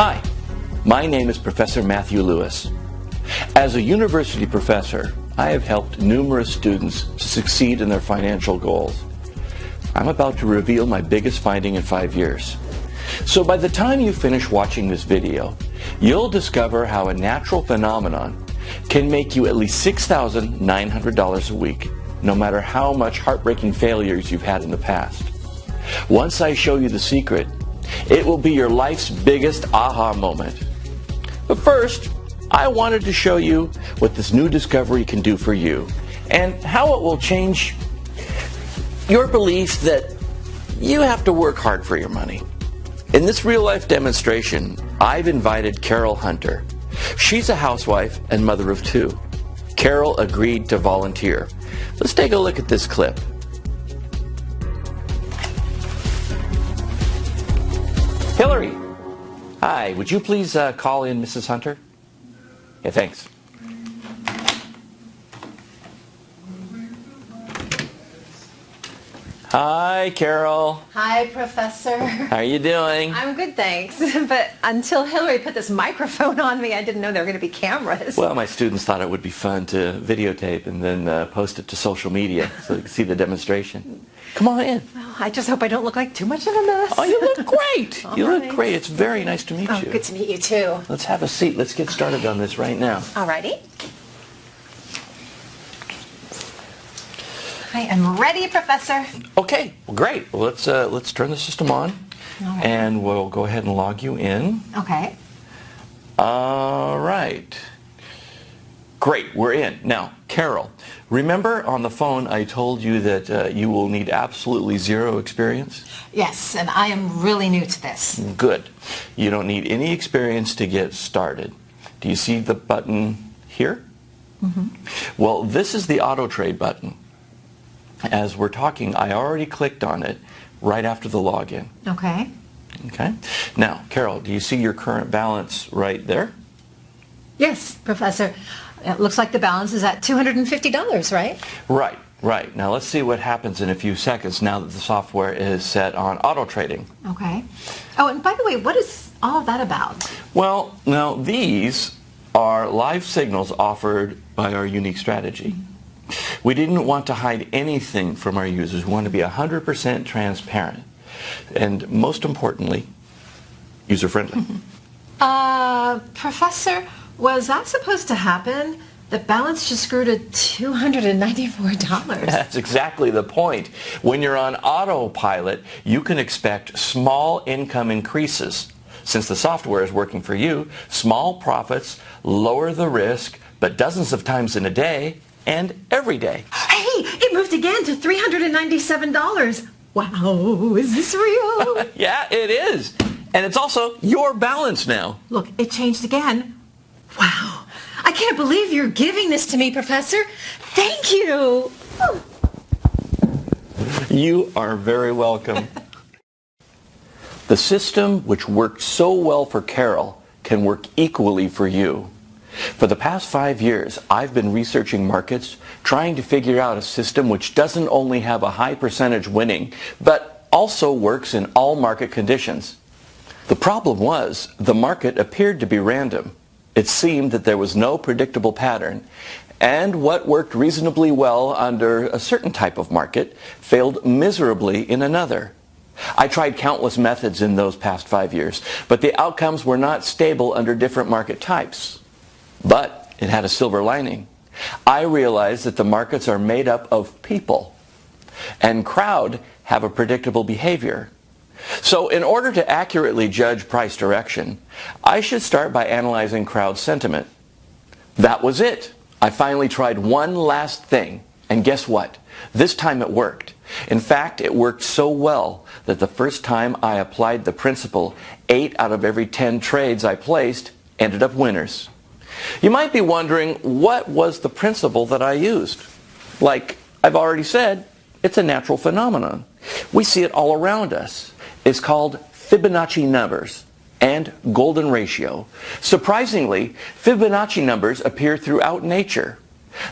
Hi, my name is Professor Matthew Lewis. As a university professor, I have helped numerous students to succeed in their financial goals. I'm about to reveal my biggest finding in 5 years. So by the time you finish watching this video, you'll discover how a natural phenomenon can make you at least $6,900 a week, no matter how much heartbreaking failures you've had in the past. Once I show you the secret, it will be your life's biggest aha moment. But first, I wanted to show you what this new discovery can do for you and how it will change your belief that you have to work hard for your money. In this real-life demonstration, I've invited Carol Hunter. She's a housewife and mother of 2. Carol agreed to volunteer. Let's take a look at this clip. Hillary, hi, would you please call in Mrs. Hunter? Yeah, thanks. Hi, Carol. Hi, Professor. How are you doing? I'm good, thanks. But until Hillary put this microphone on me, I didn't know there were going to be cameras. Well, my students thought it would be fun to videotape and then post it to social media so they can see the demonstration. Come on in. Well, I just hope I don't look like too much of a mess. Oh, you look great. All you right. look great. It's very nice to meet you. Good to meet you, too. Let's have a seat. Let's get started on this right now. Alrighty. I am ready, Professor. Okay, well, great. Well, let's turn the system on, right. And we'll go ahead and log you in. Okay. All right. Great, we're in. Now, Carol, remember on the phone I told you that you will need absolutely zero experience? Yes, and I am really new to this. Good. You don't need any experience to get started. Do you see the button here? Mm-hmm. Well, this is the auto trade button. As we're talking, I already clicked on it right after the login. Okay. Okay. Now, Carol, do you see your current balance right there? Yes, Professor. It looks like the balance is at $250, right? Right. Now, let's see what happens in a few seconds now that the software is set on auto trading. Okay. Oh, and by the way, what is all of that about? Well, now these are live signals offered by our unique strategy. We didn't want to hide anything from our users. We want to be 100% transparent. And most importantly, user-friendly. Professor, was that supposed to happen? The balance just grew to $294. That's exactly the point. When you're on autopilot, you can expect small income increases. Since the software is working for you, small profits lower the risk, but dozens of times in a day, and every day. Hey, it moved again to $397. Wow, is this real? Yeah, it is. And it's also your balance now. Look, it changed again. Wow, I can't believe you're giving this to me, Professor. Thank you. You are very welcome. The system which worked so well for Carol can work equally for you. For the past 5 years, I've been researching markets, trying to figure out a system which doesn't only have a high percentage winning, but also works in all market conditions. The problem was, the market appeared to be random. It seemed that there was no predictable pattern, and what worked reasonably well under a certain type of market failed miserably in another. I tried countless methods in those past 5 years, but the outcomes were not stable under different market types. But it had a silver lining. I realized that the markets are made up of people, and crowd have a predictable behavior. So in order to accurately judge price direction, I should start by analyzing crowd sentiment. That was it. I finally tried one last thing, and guess what? This time it worked. In fact, it worked so well that the first time I applied the principle, 8 out of every 10 trades I placed ended up winners. You might be wondering, what was the principle that I used? Like I've already said, it's a natural phenomenon. We see it all around us. It's called Fibonacci numbers and golden ratio. Surprisingly, Fibonacci numbers appear throughout nature.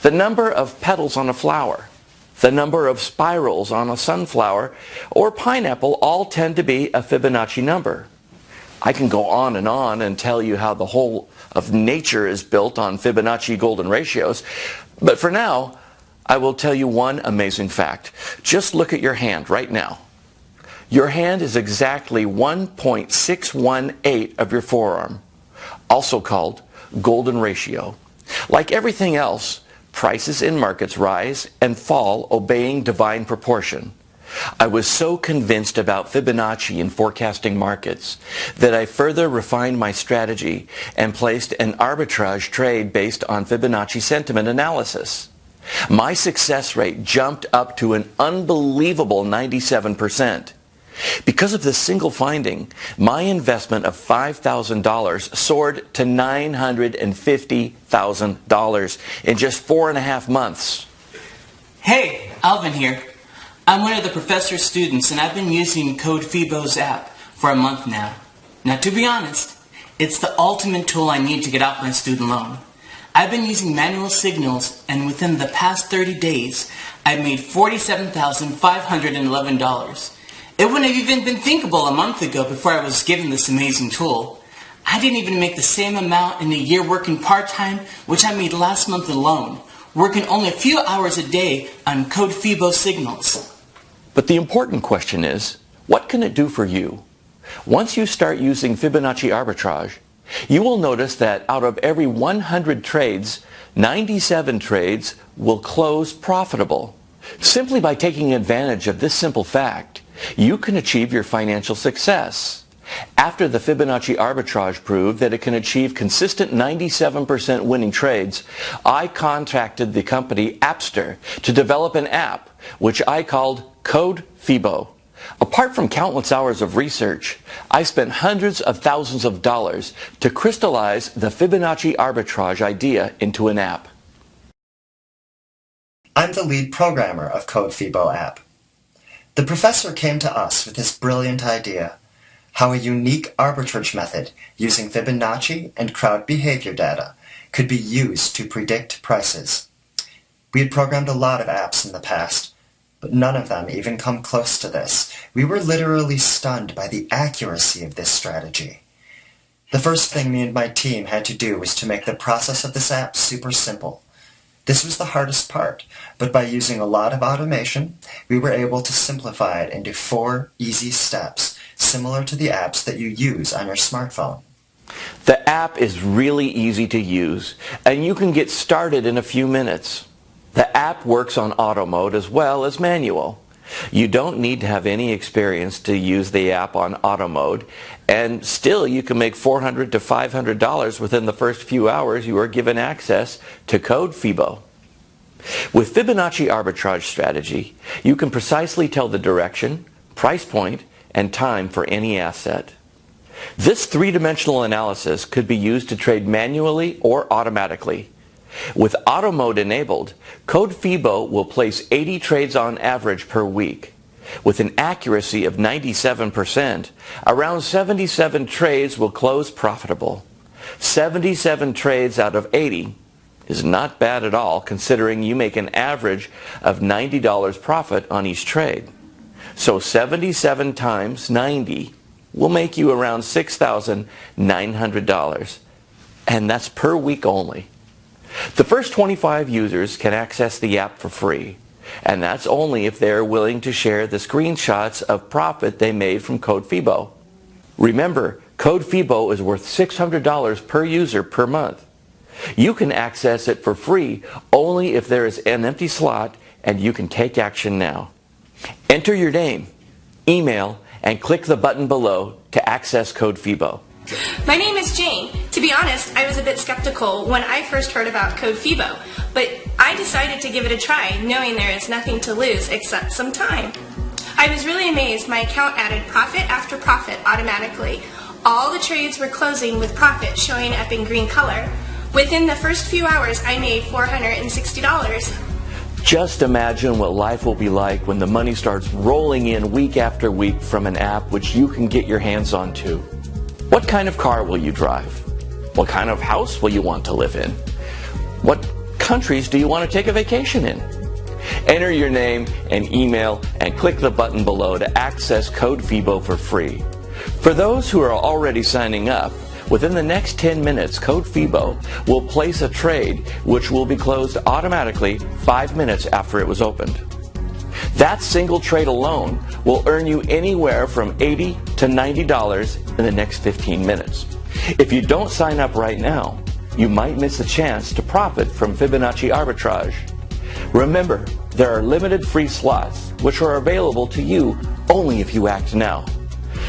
The number of petals on a flower, the number of spirals on a sunflower or pineapple all tend to be a Fibonacci number. I can go on and tell you how the whole of nature is built on Fibonacci golden ratios, but for now, I will tell you one amazing fact. Just look at your hand right now. Your hand is exactly 1.618 of your forearm, also called golden ratio. Like everything else, prices in markets rise and fall obeying divine proportion. I was so convinced about Fibonacci in forecasting markets that I further refined my strategy and placed an arbitrage trade based on Fibonacci sentiment analysis. My success rate jumped up to an unbelievable 97%. Because of this single finding, my investment of $5,000 soared to $950,000 in just 4.5 months. Hey, Alvin here. I'm one of the professor's students, and I've been using Code Fibo's app for a month now. Now, to be honest, it's the ultimate tool I need to get off my student loan. I've been using manual signals, and within the past 30 days, I've made $47,511. It wouldn't have even been thinkable a month ago before I was given this amazing tool. I didn't even make the same amount in a year working part-time, which I made last month alone, working only a few hours a day on Code Fibo signals. But the important question is, what can it do for you? Once you start using Fibonacci arbitrage, you will notice that out of every 100 trades, 97 trades will close profitable. Simply by taking advantage of this simple fact, you can achieve your financial success. After the Fibonacci arbitrage proved that it can achieve consistent 97% winning trades, I contacted the company Appster to develop an app, which I called Code Fibo. Apart from countless hours of research, I spent hundreds of thousands of dollars to crystallize the Fibonacci arbitrage idea into an app. I'm the lead programmer of Code Fibo app. The professor came to us with this brilliant idea, how a unique arbitrage method using Fibonacci and crowd behavior data could be used to predict prices. We had programmed a lot of apps in the past, but none of them even come close to this. We were literally stunned by the accuracy of this strategy. The first thing me and my team had to do was to make the process of this app super simple. This was the hardest part, but by using a lot of automation, we were able to simplify it into 4 easy steps, similar to the apps that you use on your smartphone. The app is really easy to use, and you can get started in a few minutes. The app works on auto mode as well as manual. You don't need to have any experience to use the app on auto mode, and still you can make $400 to $500 within the first few hours you are given access to Code Fibo. With Fibonacci arbitrage strategy, you can precisely tell the direction, price point, and time for any asset. This three-dimensional analysis could be used to trade manually or automatically. With auto mode enabled, Code Fibo will place 80 trades on average per week. With an accuracy of 97%, around 77 trades will close profitable. 77 trades out of 80 is not bad at all, considering you make an average of $90 profit on each trade. So 77 times 90 will make you around $6,900, and that's per week only. The first 25 users can access the app for free, and that's only if they're willing to share the screenshots of profit they made from Code Fibo. Remember, Code Fibo is worth $600 per user per month. You can access it for free only if there is an empty slot and you can take action now. Enter your name, email, and click the button below to access Code Fibo. My name is Jane. To be honest, I was a bit skeptical when I first heard about Code Fibo, but I decided to give it a try, knowing there is nothing to lose except some time. I was really amazed. My account added profit after profit automatically. All the trades were closing with profit showing up in green color. Within the first few hours, I made $460. Just imagine what life will be like when the money starts rolling in week after week from an app which you can get your hands on too. What kind of car will you drive? What kind of house will you want to live in? What countries do you want to take a vacation in? Enter your name and email and click the button below to access Code Fibo for free. For those who are already signing up, within the next 10 minutes, Code FIBO will place a trade which will be closed automatically 5 minutes after it was opened. That single trade alone will earn you anywhere from $80 to $90 in the next 15 minutes. If you don't sign up right now, you might miss a chance to profit from Fibonacci arbitrage. Remember, there are limited free slots which are available to you only if you act now.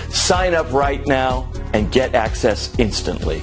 Sign up right now and get access instantly.